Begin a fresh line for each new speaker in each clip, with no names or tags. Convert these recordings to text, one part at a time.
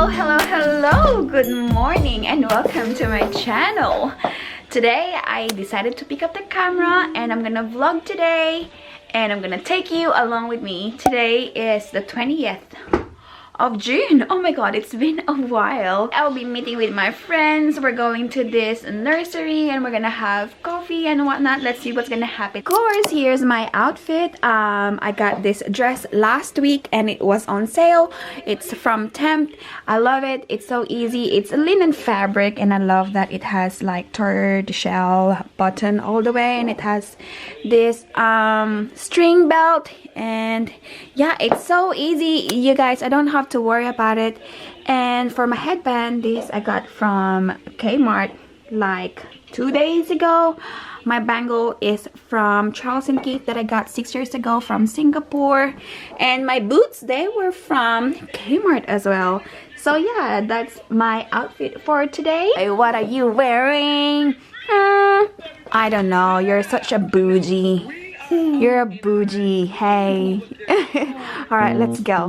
Hello, good morning and welcome to my channel. Today I decided to pick up the camera and I'm gonna vlog today and I'm gonna take you along with me. Today is the 20th of June. Oh my god, it's been a while. I'll be meeting with my friends. We're going to this nursery and we're gonna have coffee and whatnot. Let's see what's gonna happen. Of course, here's my outfit. I got this dress last week and it was on sale. It's from Temp. I love it. It's so easy. It's a linen fabric and I love that it has like tortoiseshell button all the way and it has this string belt. And yeah, it's so easy, you guys. I don't have to worry about it. And for my headband, this I got from Kmart like 2 days ago. My bangle is from Charles & Keith that I got 6 years ago from Singapore. And my boots, they were from Kmart as well. So yeah, that's my outfit for today. Hey, what are you wearing? I don't know, you're such a bougie. You're a bougie, hey. Alright, let's go.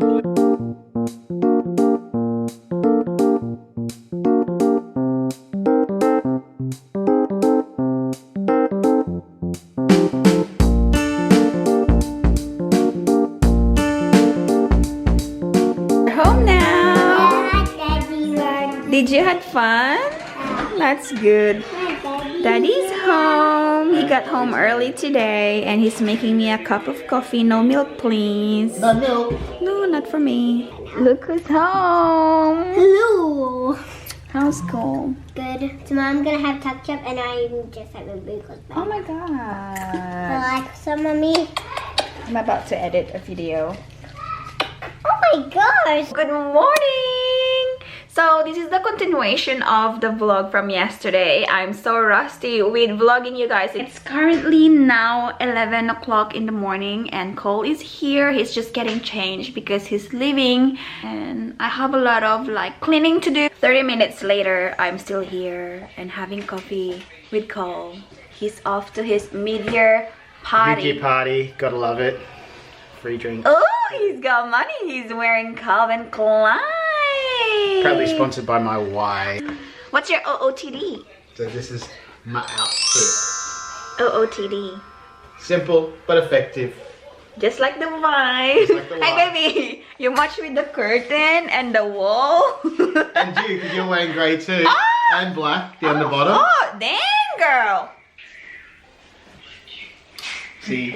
We're home now. Did you have fun? That's good. Daddy's home. He got home early today and he's making me a cup of coffee. No milk, please.
No milk.
No, not for me. Look who's home.
Hello.
How's school?
Good. Tomorrow I'm gonna have tuck chop and I'm just having a big one.
Oh my god.
Like some of me.
I'm about to edit a video.
Oh my gosh.
Good morning. So this is the continuation of the vlog from yesterday. I'm so rusty with vlogging, you guys. It's currently now 11 o'clock in the morning and Cole is here. He's just getting changed because he's leaving and I have a lot of like cleaning to do. 30 minutes later, I'm still here and having coffee with Cole. He's off to his mid-year party.
Mid-year party, gotta love it. Free drink.
Oh, he's got money. He's wearing Calvin Klein.
Proudly sponsored by my Y.
What's your OOTD?
So this is my outfit.
OOTD.
Simple but effective.
Just like the Y.
Just like the Y.
Hey baby, you match with the curtain and the wall.
And you, because you're wearing grey too.
Oh!
And black down the bottom.
Oh, dang girl.
See,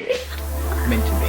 meant to be.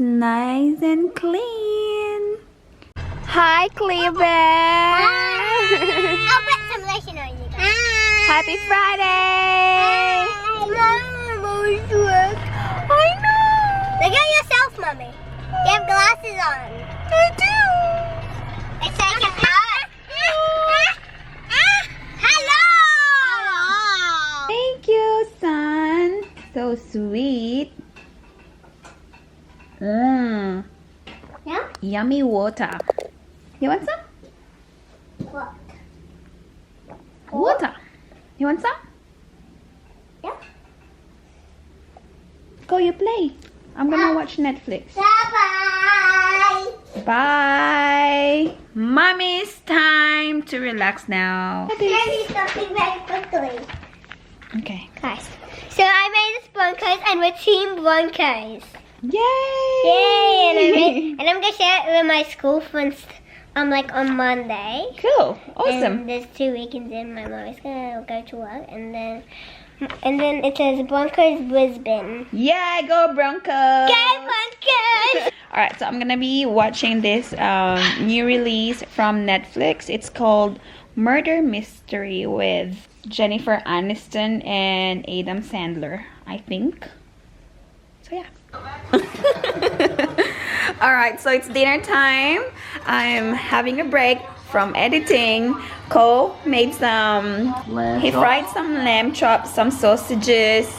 nice and clean. Hi, Cleveland.
I'll put some lotion on you guys.
Happy Friday. I know.
Look at yourself, Mommy. You have glasses on.
I do.
It's like a hug. Hello.
Thank you, son. So sweet. Mmm.
Yeah?
Yummy water. You want some?
What?
Water. You want some?
Yeah.
Go, you play. I'm gonna watch Netflix.
Bye-bye.
Bye. Mommy's time to relax now.
Let me do something very quickly.
Okay.
Guys, so I made this Broncos and we're Team Broncos.
Yay!
Yay! And I'm gonna share it with my school friends on Monday.
Cool. Awesome.
And there's 2 weekends in. My mom is gonna go to work, and then it says Broncos Brisbane.
Yeah, go Broncos.
Go Broncos!
Alright, so I'm gonna be watching this new release from Netflix. It's called Murder Mystery with Jennifer Aniston and Adam Sandler, I think. So yeah. Alright, so it's dinner time. I'm having a break from editing. Cole made he fried some lamb chops, some sausages,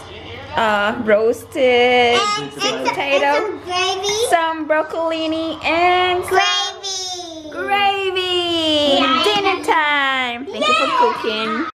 roasted potato,
some gravy.
some broccoli, and
Gravy.
gravy.
Yeah.
Dinner time. Thank you for cooking.